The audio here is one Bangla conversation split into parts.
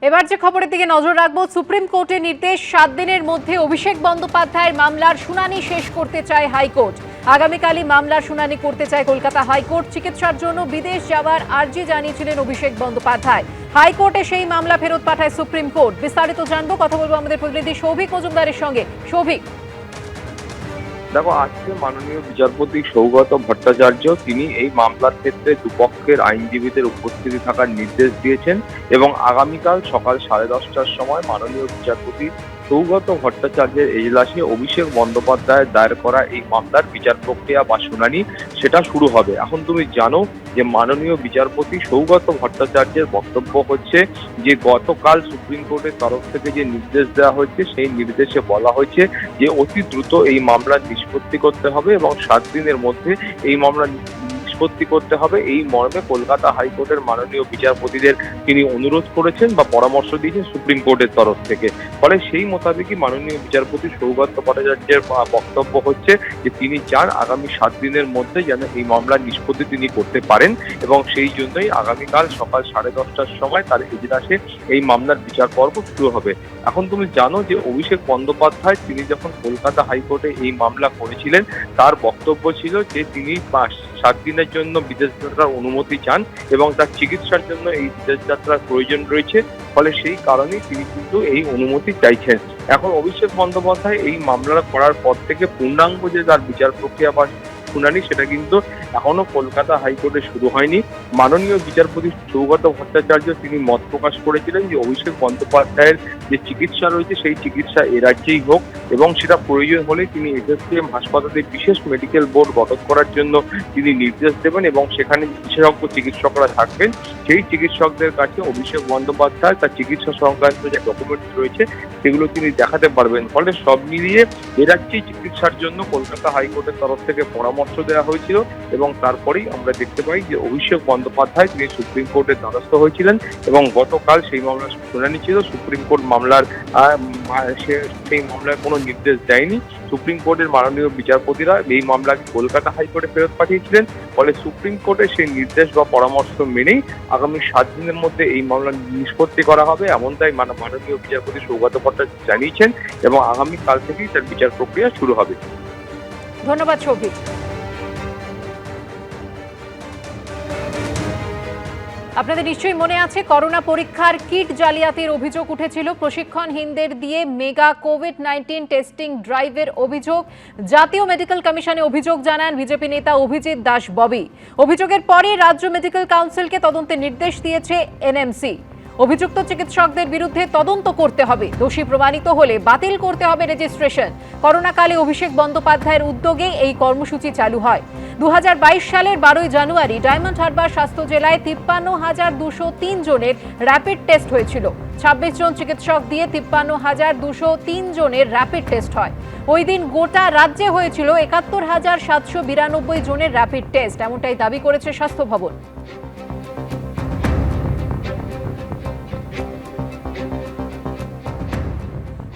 এবার যে খবরের দিকে নজর রাখবো, সুপ্রিম কোর্টের নির্দেশ 7 দিনের মধ্যে অভিষেক বন্দ্যোপাধ্যায়ের মামলার শুনানি শেষ করতে চায় হাইকোর্ট। আগামীকালই মামলার শুনানি করতে চায় কলকাতা হাইকোর্ট। চিকিৎসার জন্য বিদেশ যাওয়ার আর্জি জানিয়েছিলেন অভিষেক বন্দ্যোপাধ্যায়। হাইকোর্টে সেই মামলা ফেরত পাঠায় সুপ্রিম কোর্ট। বিস্তারিত জানবো, কথা বলবো আমাদের প্রতিনিধি সৌভিক মজুমদারের সঙ্গে। সৌভিক, দেখো, আজকে মাননীয় বিচারপতি সৌগত ভট্টাচার্য তিনি এই মামলার ক্ষেত্রে দুপক্ষের আইনজীবীদের উপস্থিতি থাকার নির্দেশ দিয়েছেন এবং আগামীকাল সকাল 10:30টার সময় মাননীয় বিচারপতি সৌগত ভট্টাচার্যের এজলাসে অভিষেক বন্দ্যোপাধ্যায়ের দায়ের করা এই মামলার বিচার প্রক্রিয়া বা শুনানি সেটা শুরু হবে। এখন তুমি জানো যে মাননীয় বিচারপতি সৌগত ভট্টাচার্যের বক্তব্য হচ্ছে যে গতকাল সুপ্রিম কোর্টের তরফ থেকে যে নির্দেশ দেওয়া হয়েছে সেই নির্দেশে বলা হয়েছে যে অতি দ্রুত এই মামলার নিষ্পত্তি করতে হবে এবং 7 দিনের মধ্যে এই মামলা নিষ্পত্তি করতে হবে। এই মর্মে কলকাতা হাইকোর্টের মাননীয় বিচারপতিদের তিনি অনুরোধ করেছেন বা পরামর্শ দিয়েছেন সুপ্রিম কোর্টের তরফ থেকে। ফলে সেই মোতাবেকই মাননীয় বিচারপতি সৌগত ভট্টাচার্যের বক্তব্য হচ্ছে যে তিনি চান আগামী 7 দিনের মধ্যে যেন এই মামলার নিষ্পত্তি তিনি করতে পারেন এবং সেই জন্যই আগামীকাল সকাল 10:30টার সময় তার এজলাসে এই মামলার বিচার পর্ব শুরু হবে। এখন তুমি জানো যে অভিষেক বন্দ্যোপাধ্যায় তিনি যখন কলকাতা হাইকোর্টে এই মামলা করেছিলেন তার বক্তব্য ছিল যে তিনি 7 দিনের জন্য বিদেশ যাত্রার অনুমতি চান এবং তার চিকিৎসার জন্য এই বিদেশ যাত্রার প্রয়োজন রয়েছে। ফলে সেই কারণেই তিনি কিন্তু এই অনুমতি চাইছেন। এখন অভিষেক বন্দ্যোপাধ্যায় এই মামলা করার পর থেকে পূর্ণাঙ্গ যে তার বিচার প্রক্রিয়া বা শুনানি সেটা কিন্তু এখনো কলকাতা হাইকোর্টে শুরু হয়নি। মাননীয় বিচারপতি সৌগত ভট্টাচার্য তিনি মত প্রকাশ করেছিলেন যে অভিষেক বন্দ্যোপাধ্যায়ের যে চিকিৎসা রয়েছে সেই চিকিৎসা এ রাজ্যেই হোক এবং সেটা প্রয়োজন হলে তিনি এসএসকেএম হাসপাতালে বিশেষ মেডিকেল বোর্ড গঠন করার জন্য তিনি নির্দেশ দেবেন এবং সেখানে বিশেষজ্ঞ চিকিৎসকরা থাকবেন। সেই চিকিৎসকদের কাছে অভিষেক বন্দ্যোপাধ্যায় তার চিকিৎসা সংক্রান্ত যে ডকুমেন্টস রয়েছে সেগুলো তিনি দেখাতে পারবেন। ফলে সব মিলিয়ে এ রাজ্যেই চিকিৎসার জন্য কলকাতা হাইকোর্টের তরফ থেকে পরামর্শ দেওয়া হয়েছিল এবং তারপরেই আমরা দেখতে পাই যে অভিষেক বন্দ্যোপাধ্যায় তিনি সুপ্রিম কোর্টের দ্বারস্থ হয়েছিলেন এবং গতকাল সেই মামলার শুনানি ছিল। সুপ্রিম কোর্ট মামলার সেই মামলার কোনো নির্দেশ দেয়নি। সুপ্রিম কোর্টের মাননীয় বিচারপতিরা এই মামলাকে কলকাতা হাইকোর্টে ফেরত পাঠিয়েছিলেন। ফলে সুপ্রিম কোর্টের সেই নির্দেশ বা পরামর্শ মেনেই আগামী 7 দিনের মধ্যে এই মামলা নিষ্পত্তি করা হবে এমনটাই মাননীয় বিচারপতি সৌগত ভট্টাচার্য জানিয়েছেন এবং আগামীকাল থেকেই তার বিচার প্রক্রিয়া শুরু হবে। ধন্যবাদ সৌভিক। আপনাদের নিশ্চয়ই মনে আছে, করোনা পরীক্ষার কিট জালিয়াতির অভিযোগ উঠেছিল। প্রশিক্ষণহীনদের দিয়ে মেগা কোভিড-19 টেস্টিং ড্রাইভের অভিযোগ জাতীয় মেডিকেল কমিশনে অভিযোগ জানান বিজেপি নেতা অভিজিৎ দাস ববি। অভিযোগের পরে রাজ্য মেডিকেল কাউন্সিলকে তদন্তের নির্দেশ দিয়েছে এনএমসি। অভিযুক্ত চিকিৎসকদের বিরুদ্ধে তদন্ত করতে হবে, দোষী প্রমাণিত হলে বাতিল করতে হবে রেজিস্ট্রেশন। করোনাকালে অভিষেক বন্দ্যোপাধ্যায়ের উদ্যোগে এই কর্মসূচি চালু হয়। 2022 সালের 12 জানুয়ারি ডায়মন্ড হারবার স্বাস্থ্য জেলায় 53,203 জনের র্যাপিড টেস্ট হয়েছিল। 26 জন চিকিৎসক দিয়ে 53,203 জনের র্যাপিড টেস্ট হয়। ওই দিন গোটা রাজ্যে হয়েছিল 71,792 জনের র্যাপিড টেস্ট, এমনটাই দাবি করেছে স্বাস্থ্য ভবন।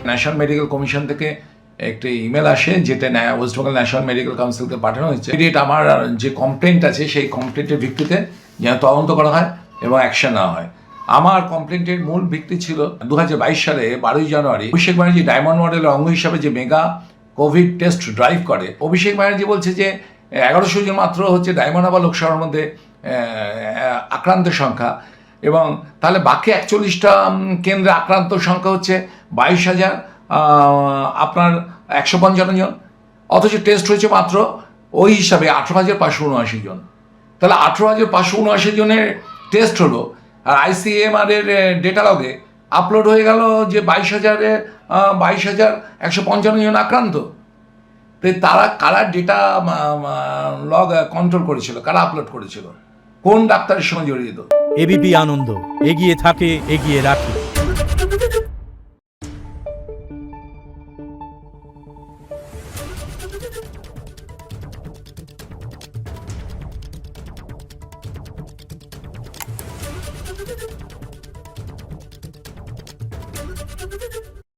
ন্যাশনাল মেডিকেল কমিশন থেকে একটি ইমেল আসে যেটা ওয়েস্ট বেঙ্গল ন্যাশনাল মেডিকেল কাউন্সিলকে পাঠানো হয়েছে। আমার যে কমপ্লেন্ট আছে সেই কমপ্লেন্টের ভিত্তিতে যেন তদন্ত করা হয় এবং অ্যাকশন নেওয়া হয়। আমার কমপ্লেন্টের মূল ভিত্তি ছিল 2022 সালে 12 জানুয়ারি অভিষেক ব্যানার্জি ডায়মন্ড মডেলের অঙ্গ হিসাবে যে মেগা কোভিড টেস্ট ড্রাইভ করে। অভিষেক ব্যানার্জি বলছে যে 1100 জন মাত্র হচ্ছে ডায়মন্ড হারবার লোকসভার মধ্যে আক্রান্তের সংখ্যা এবং তাহলে বাকি 41টা কেন্দ্রে আক্রান্ত সংখ্যা হচ্ছে 22,000 আপনার 155 জন, অথচ টেস্ট হয়েছে মাত্র ওই হিসাবে 18,579 জন। তাহলে 18,579 জনের টেস্ট হলো আর ICMR এর ডেটা লগে আপলোড হয়ে গেল যে 22,155 জন আক্রান্ত। তো তারা কারা ডেটা লগ কন্ট্রোল করেছিল, কারা আপলোড করেছিল, কোন ডাক্তারের সঙ্গে জড়িত? এবিপি আনন্দ, এগিয়ে থাকে, এগিয়ে রাখে।